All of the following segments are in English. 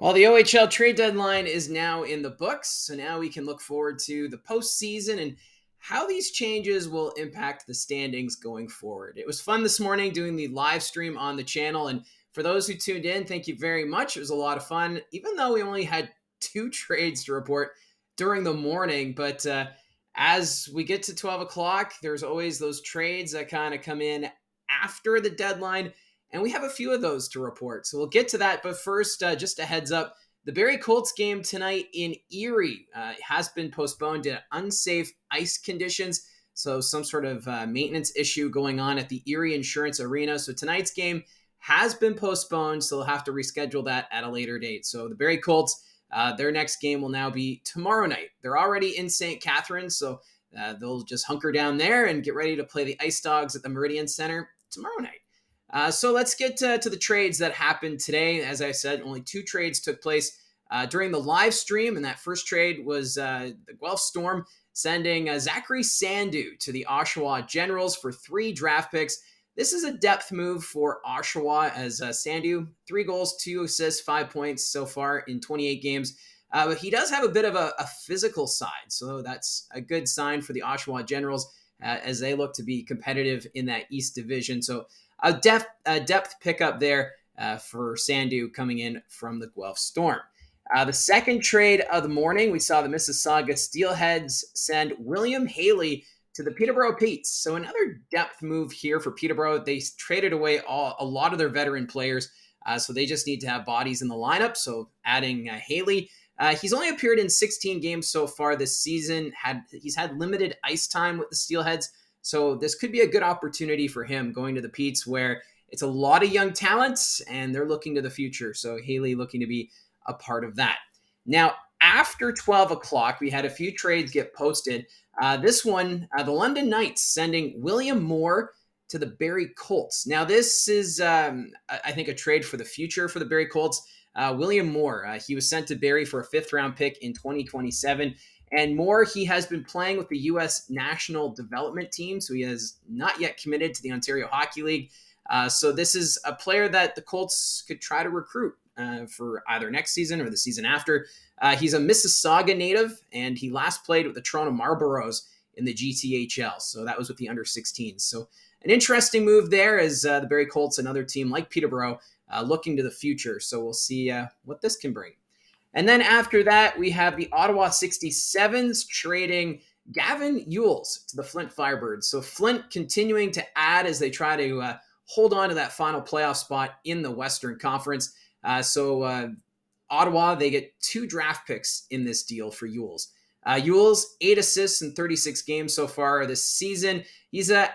Well, the OHL trade deadline is now in the books, so now we can look forward to the postseason and how these changes will impact the standings going forward. It was fun this morning doing the live stream on the channel, and for those who tuned in, thank you very much. It was a lot of fun, even though we only had two trades to report during the morning. But as we get to 12 o'clock, there's always those trades that kind of come in after the deadline. And we have a few of those to report. So we'll get to that. But first, just a heads up, the Barrie Colts game tonight in Erie has been postponed due to unsafe ice conditions. So some sort of maintenance issue going on at the Erie Insurance Arena. So tonight's game has been postponed. So they'll have to reschedule that at a later date. So the Barrie Colts, their next game will now be tomorrow night. They're already in St. Catharines. So they'll just hunker down there and get ready to play the Ice Dogs at the Meridian Center tomorrow night. So let's get to the trades that happened today. As I said, only two trades took place during the live stream, and that first trade was the Guelph Storm sending Zachary Sandu to the Oshawa Generals for 3 draft picks. This is a depth move for Oshawa as Sandu, 3 goals, 2 assists, 5 points so far in 28 games. But he does have a bit of a physical side, so that's a good sign for the Oshawa Generals as they look to be competitive in that East Division. So a depth pickup there for Sandu coming in from the Guelph Storm. The second trade of the morning, we saw the Mississauga Steelheads send William Haley to the Peterborough Petes. So another depth move here for Peterborough. They traded away a lot of their veteran players, so they just need to have bodies in the lineup. So adding Haley. He's only appeared in 16 games so far this season. He's had limited ice time with the Steelheads. So this could be a good opportunity for him going to the Petes, where it's a lot of young talents and they're looking to the future. So Haley looking to be a part of that. Now, after 12 o'clock, we had a few trades get posted. This one, the London Knights sending William Moore to the Barrie Colts. Now, this is, I think, a trade for the future for the Barrie Colts. William Moore, he was sent to Barrie for a 5th-round pick in 2027. And Moore, he has been playing with the U.S. National Development Team, so he has not yet committed to the Ontario Hockey League. So this is a player that the Colts could try to recruit for either next season or the season after. He's a Mississauga native, and he last played with the Toronto Marlboros in the GTHL, so that was with the under-16s. So an interesting move there as the Barrie Colts, another team like Peterborough, looking to the future. So we'll see what this can bring. And then after that, we have the Ottawa 67s trading Gavin Ewells to the Flint Firebirds. So Flint continuing to add as they try to hold on to that final playoff spot in the Western Conference. Ottawa, they get 2 draft picks in this deal for Ewells. Ewells, 8 assists in 36 games so far this season. He's a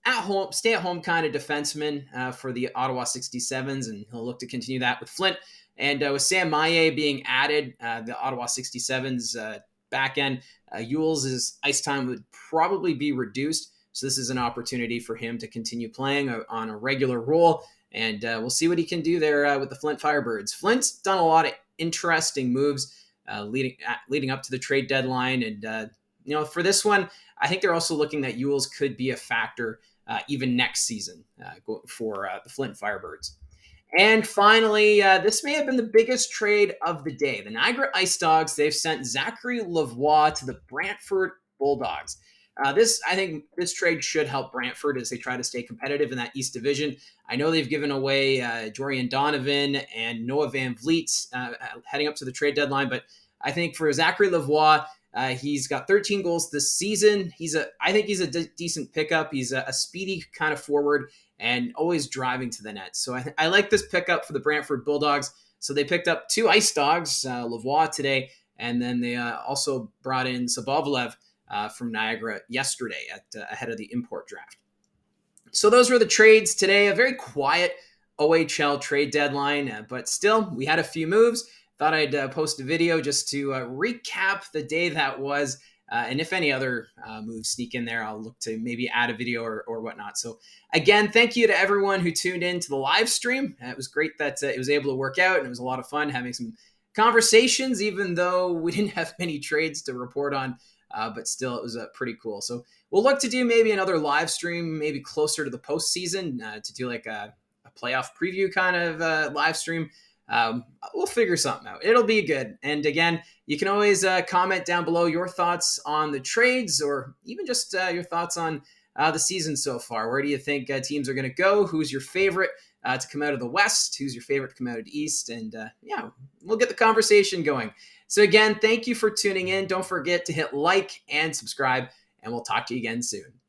at-home, stay-at-home kind of defenseman for the Ottawa 67s, and he'll look to continue that with Flint. And with Sam Maillet being added, the Ottawa 67s back end, Ewells' ice time would probably be reduced. So this is an opportunity for him to continue playing on a regular role. And we'll see what he can do there with the Flint Firebirds. Flint's done a lot of interesting moves leading up to the trade deadline. And, for this one, I think they're also looking that Ewells could be a factor even next season for the Flint Firebirds. And finally, this may have been the biggest trade of the day. The Niagara Ice Dogs, they've sent Zachary Lavoie to the Brantford Bulldogs. I think this trade should help Brantford as they try to stay competitive in that East Division. I know they've given away Jorian Donovan and Noah Van Vliet heading up to the trade deadline, but I think for Zachary Lavoie, he's got 13 goals this season. I think he's a decent pickup. He's a speedy kind of forward and always driving to the net. So I like this pickup for the Brantford Bulldogs. So they picked up 2 Ice Dogs, Lavoie today, and then they also brought in Sabovlev from Niagara yesterday ahead of the import draft. So those were the trades today. A very quiet OHL trade deadline, but still, we had a few moves. Thought I'd post a video just to recap the day that was. And if any other moves sneak in there, I'll look to maybe add a video or whatnot. So again, thank you to everyone who tuned in to the live stream. It was great that it was able to work out, and it was a lot of fun having some conversations, even though we didn't have many trades to report on. But still, it was pretty cool. So we'll look to do maybe another live stream, maybe closer to the postseason, to do like a playoff preview kind of live stream. We'll figure something out. It'll be good. And again, you can always comment down below your thoughts on the trades, or even just your thoughts on the season so far. Where do you think teams are going to go? Who's your favorite to come out of the West? Who's your favorite to come out of the East? And yeah, we'll get the conversation going. So again, thank you for tuning in. Don't forget to hit like and subscribe, and we'll talk to you again soon.